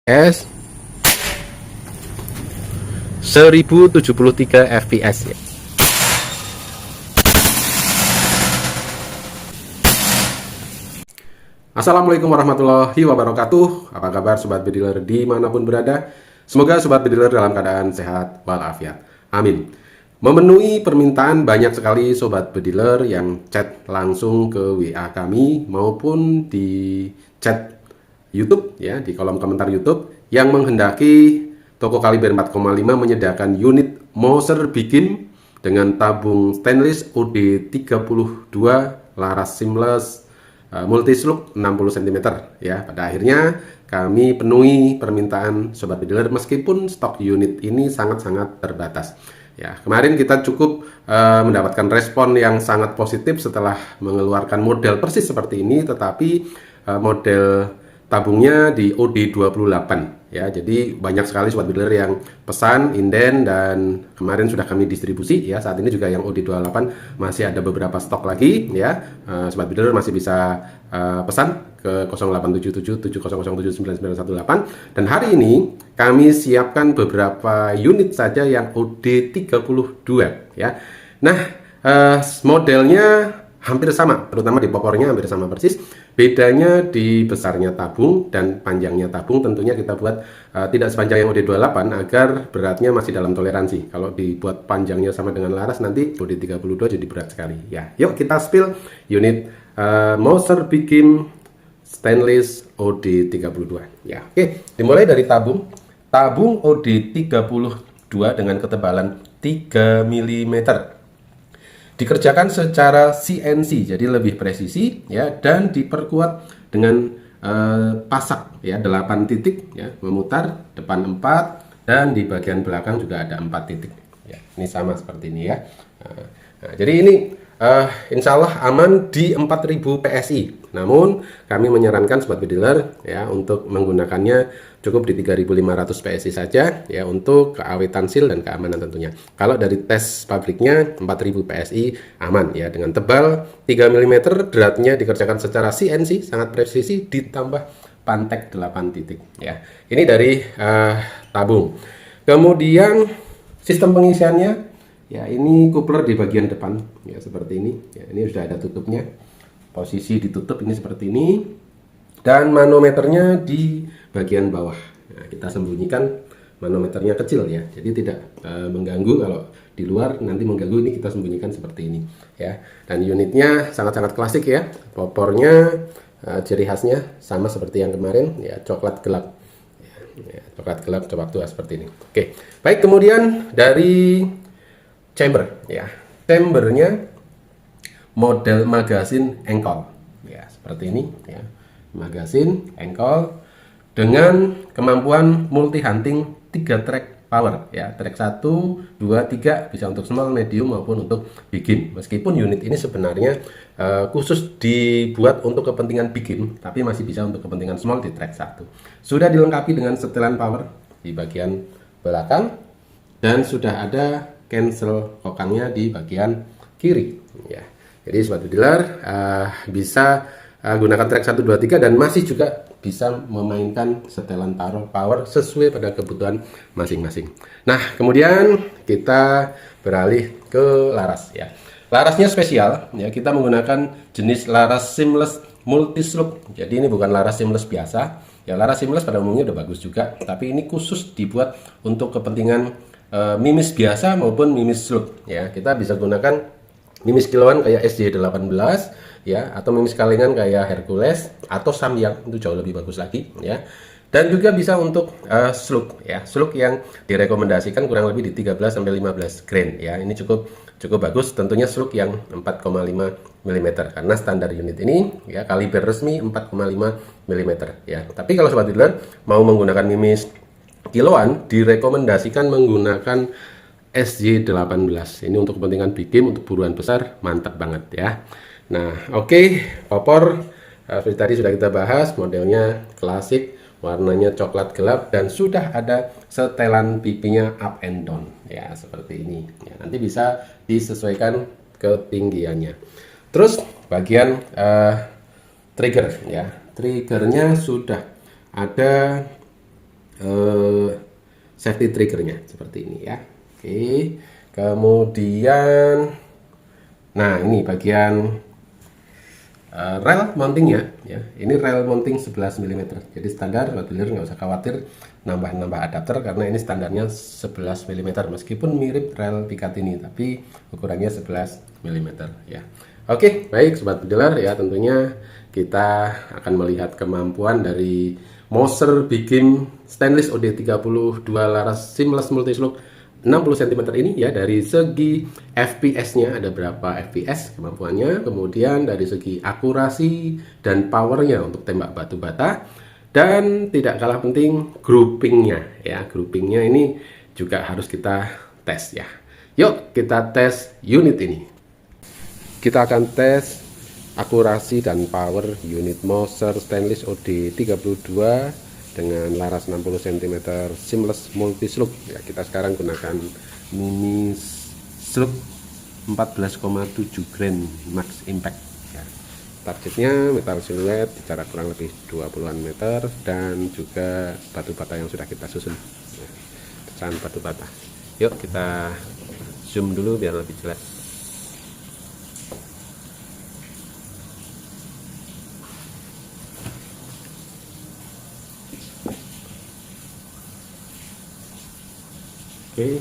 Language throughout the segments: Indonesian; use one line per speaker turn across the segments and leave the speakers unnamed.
fps 1073 fps ya. Assalamualaikum warahmatullahi wabarakatuh. Apa kabar sobat bediler dimanapun berada? Semoga sobat bediler dalam keadaan sehat walafiat. Amin. Memenuhi permintaan banyak sekali sobat bediler yang chat langsung ke WA kami maupun di chat YouTube ya, di kolom komentar YouTube yang menghendaki toko kaliber 4,5 menyediakan unit Moser Bikin dengan tabung stainless OD32 laras seamless multi-slug 60 cm ya. Pada akhirnya kami penuhi permintaan sobat bediler meskipun stok unit ini sangat-sangat terbatas. Ya, kemarin kita cukup mendapatkan respon yang sangat positif setelah mengeluarkan model persis seperti ini, tetapi model tabungnya di OD28 ya. Jadi banyak sekali sobat bediler yang pesan inden dan kemarin sudah kami distribusi ya. Saat ini juga yang OD28 masih ada beberapa stok lagi ya. Sobat bediler masih bisa pesan ke 087770079918 dan hari ini kami siapkan beberapa unit saja yang OD32 ya. Nah, modelnya hampir sama, terutama di popornya hampir sama persis. Bedanya di besarnya tabung dan panjangnya tabung. Tentunya kita buat tidak sepanjang yang OD28 agar beratnya masih dalam toleransi. Kalau dibuat panjangnya sama dengan laras nanti OD32 jadi berat sekali ya. Yuk kita spill unit Moser Bikin stainless OD32 ya. Oke, dimulai dari tabung. Tabung OD32 dengan ketebalan 3 mm. Dikerjakan secara CNC, jadi lebih presisi ya, dan diperkuat dengan pasak ya, 8 titik ya, memutar, depan 4 dan di bagian belakang juga ada 4 titik ya. Ini sama seperti ini ya. Nah, jadi ini insya Allah aman di 4000 PSI. Namun kami menyarankan sobat bediler ya untuk menggunakannya cukup di 3500 PSI saja ya, untuk keawetan seal dan keamanan tentunya. Kalau dari tes pabriknya 4000 PSI aman ya, dengan tebal 3 mm, beratnya dikerjakan secara CNC sangat presisi ditambah pantek 8 titik ya. Ini dari tabung. Kemudian sistem pengisiannya ya, ini coupler di bagian depan ya seperti ini ya. Ini sudah ada tutupnya, posisi ditutup ini seperti ini, dan manometernya di bagian bawah. Nah, kita sembunyikan manometernya kecil ya, jadi tidak mengganggu. Kalau di luar nanti mengganggu, ini kita sembunyikan seperti ini ya. Dan unitnya sangat-sangat klasik ya. Popornya ciri khasnya sama seperti yang kemarin ya, coklat gelap ya, coklat gelap coba tua seperti ini. Oke, baik. Kemudian dari chamber ya, chambernya model magazine engkol ya, seperti ini ya, magazine engkol dengan kemampuan multi hunting 3 track power ya, track 1, 2, 3 bisa untuk small, medium maupun untuk bikin. Meskipun unit ini sebenarnya khusus dibuat untuk kepentingan bikin, tapi masih bisa untuk kepentingan small di track 1. Sudah dilengkapi dengan setelan power di bagian belakang dan sudah ada cancel kokangnya di bagian kiri ya. Jadi sobat bediler bisa gunakan track 1, 2, 3 dan masih juga bisa memainkan setelan power sesuai pada kebutuhan masing-masing. Nah, kemudian kita beralih ke laras ya. Larasnya spesial ya, kita menggunakan jenis laras seamless multi-slug. Jadi ini bukan laras seamless biasa ya. Laras seamless pada umumnya udah bagus juga, tapi ini khusus dibuat untuk kepentingan mimis biasa maupun mimis slug ya. Kita bisa gunakan mimis kiloan kayak SJ18 ya, atau mimis kalengan kayak Hercules atau Samyang, itu jauh lebih bagus lagi ya. Dan juga bisa untuk slug ya, slug yang direkomendasikan kurang lebih di 13 sampai 15 grain ya. Ini cukup bagus, tentunya slug yang 4,5 mm karena standar unit ini ya kaliber resmi 4,5 mm ya. Tapi kalau sobat bediler mau menggunakan mimis kiloan, direkomendasikan menggunakan SJ18. Ini untuk kepentingan bikin, untuk buruan besar, mantap banget ya. Nah, oke, popor seperti tadi sudah kita bahas, modelnya klasik, warnanya coklat gelap dan sudah ada setelan pipinya up and down ya, seperti ini ya. Nanti bisa disesuaikan ketinggiannya. Terus bagian trigger ya, triggernya sudah ada safety triggernya seperti ini ya. Oke, kemudian nah ini bagian rel mountingnya ya. Ini rel mounting 11 mm. Jadi standar, buat dealer nggak usah khawatir nambah adapter karena ini standarnya 11 mm. Meskipun mirip rel Picatinny tapi ukurannya 11 mm ya. Oke, baik sobat dealer ya, tentunya kita akan melihat kemampuan dari Moser Bigim Stainless OD32 laras seamless multislug 60 cm ini ya. Dari segi FPS-nya ada berapa FPS kemampuannya, kemudian dari segi akurasi dan powernya untuk tembak batu bata, dan tidak kalah penting groupingnya ya. Groupingnya ini juga harus kita tes ya. Yuk kita tes unit ini. Kita akan tes akurasi dan power unit Moser Stainless OD32 dengan laras 60 cm seamless multi slug ya. Kita sekarang gunakan mini slug 14,7 grain max impact ya. Targetnya metal siluet jarak kurang lebih 20-an meter, dan juga batu bata yang sudah kita susun ya. Pecahan batu bata. Yuk kita zoom dulu biar lebih jelas. Oke,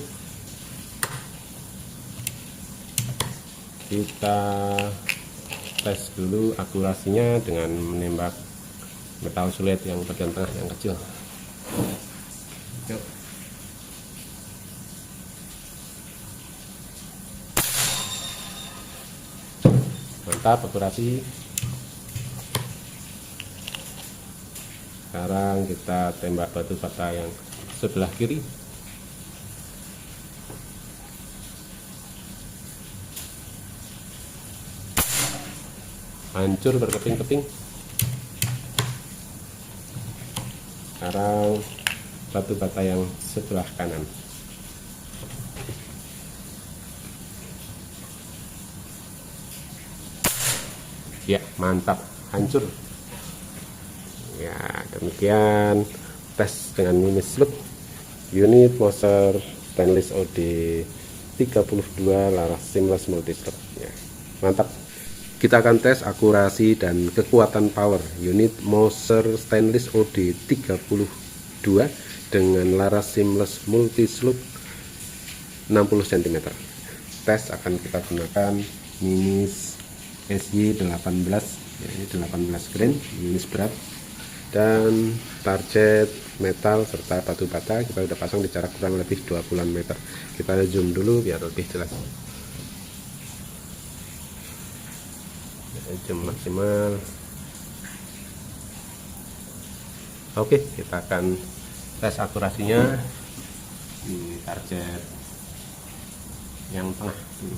kita tes dulu akurasinya dengan menembak metal sulit yang bagian tengah yang kecil. Yuk. Mantap akurasi. Sekarang kita tembak batu bata yang sebelah kiri. Hancur berkeping-keping. Sekarang batu bata yang sebelah kanan. Ya, mantap, hancur. Ya, demikian tes dengan mini slug unit Moser Stainless OD32 laras seamless multi slug ya. Mantap. Kita akan tes akurasi dan kekuatan power unit Moser Stainless OD32 dengan laras seamless multi slug 60 cm. Tes akan kita gunakan mini SY18 ya, ini 18 grain unit berat, dan target metal serta batu bata kita sudah pasang di jarak kurang lebih 20-an meter. Kita zoom dulu biar lebih jelas. Zoom maksimal. Oke, kita akan tes akurasinya di target yang tengah dulu,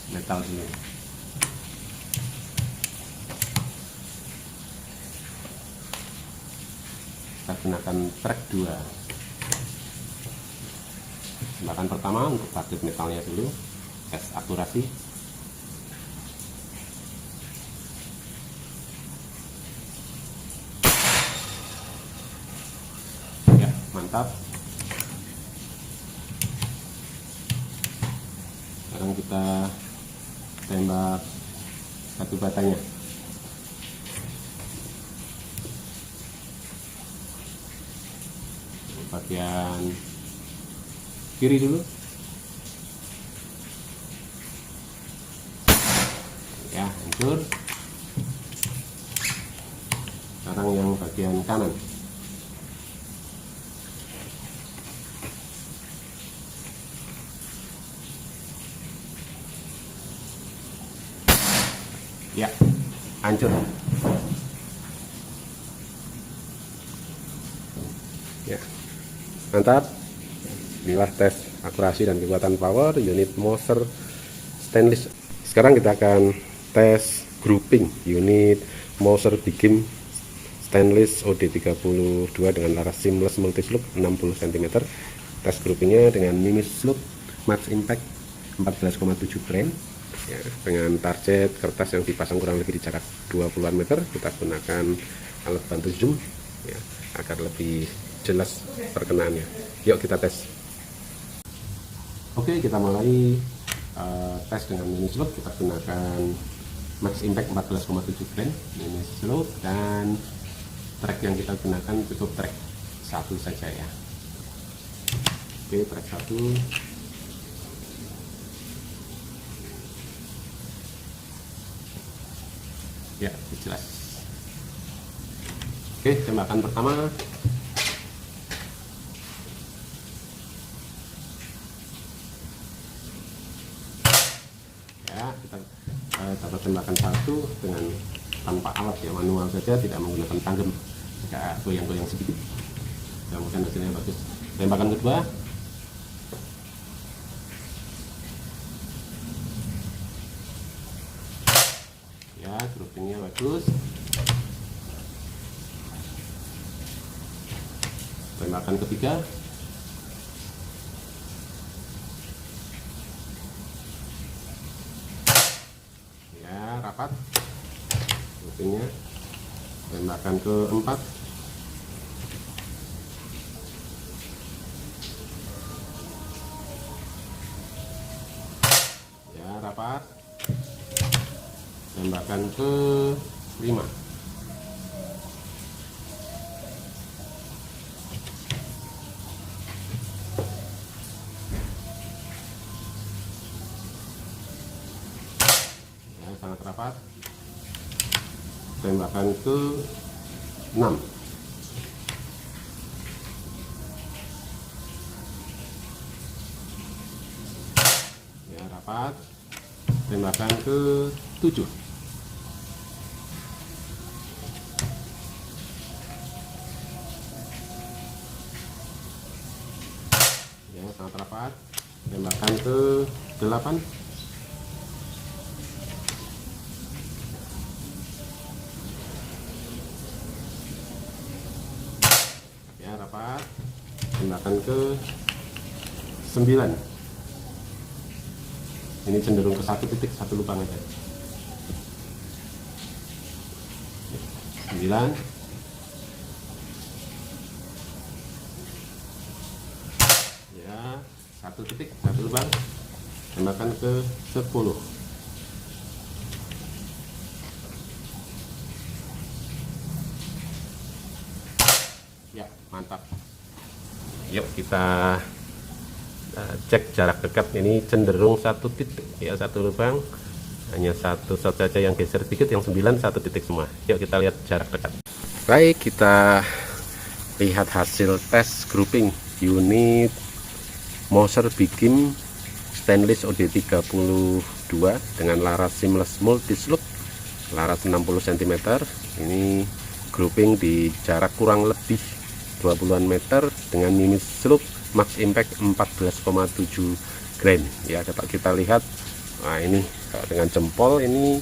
metal ini. Kita gunakan track 2. Tembakan pertama untuk target metalnya dulu, tes akurasi. Mantap. Sekarang kita tembak batu batanya. Bagian kiri dulu. Ya, hancur. Sekarang yang bagian kanan. Ya, hancur. Ya, mantap. Inilah tes akurasi dan kekuatan power unit Moser Stainless. Sekarang kita akan tes grouping unit Moser Bigim Stainless OD32 dengan laras seamless multi slug 60 cm. Tes groupingnya dengan mini slug max impact 14,7 grain. Ya, dengan target kertas yang dipasang kurang lebih di jarak 20-an meter. Kita gunakan alat bantu zoom ya, agar lebih jelas perkenaannya. Yuk kita tes. Oke, kita mulai tes dengan mini slot. Kita gunakan max impact 14,7 gram mini slot, dan track yang kita gunakan cukup track satu saja ya. Oke, track satu. Ya, jelas. Oke, tembakan pertama. Ya, kita dapat tembakan satu dengan tanpa alat ya, manual saja, tidak menggunakan tanggem. Agak goyang-goyang sedikit. Mudah-mudahan hasilnya bagus. Tembakan kedua. Ya, groupingnya bagus. Tembakan ketiga. Ya, rapat groupingnya. Tembakan keempat. Ya, rapat. Tembakan ke-5. Ya, sangat rapat. Tembakan ke-6. Ya, rapat. Tembakan ke-7. Sangat rapat. Tembakan ke-8. Ya, rapat. Tembakan ke-9. Ini cenderung ke satu titik, satu lubang aja. 9. Satu titik, satu lubang. Tembakan ke-10. Ya, mantap. Yuk kita cek jarak dekat. Ini cenderung satu titik ya, satu lubang. Hanya satu shot saja yang geser sedikit, yang 9 satu titik semua. Yuk kita lihat jarak dekat. Baik, kita lihat hasil tes grouping unit Mouser Bigim stainless OD32 dengan laras seamless multi slope, laras 60 cm. Ini grouping di jarak kurang lebih 20-an meter dengan mini slope max impact 14,7 gram ya. Dapat kita lihat, nah ini dengan jempol ini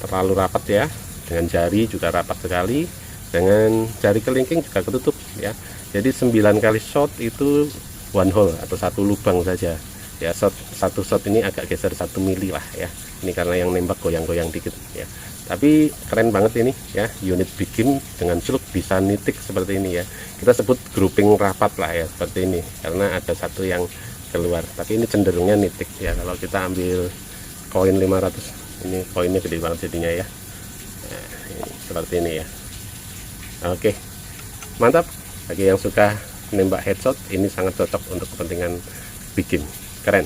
terlalu rapat ya, dengan jari juga rapat sekali, dengan jari kelingking juga ketutup ya. Jadi 9 kali shot itu one hole atau satu lubang saja ya. Satu shot ini agak geser 1 mili lah ya. Ini karena yang nembak goyang-goyang dikit ya. Tapi keren banget ini ya, unit Bigim dengan celuk bisa nitik seperti ini ya. Kita sebut grouping rapat lah ya, seperti ini, karena ada satu yang keluar. Tapi ini cenderungnya nitik ya. Kalau kita ambil koin 500, ini koinnya gede banget jadinya ya. Nah, ini, seperti ini ya. Oke, mantap. Bagi yang suka nembak headshot, ini sangat cocok untuk kepentingan Bigim. Keren.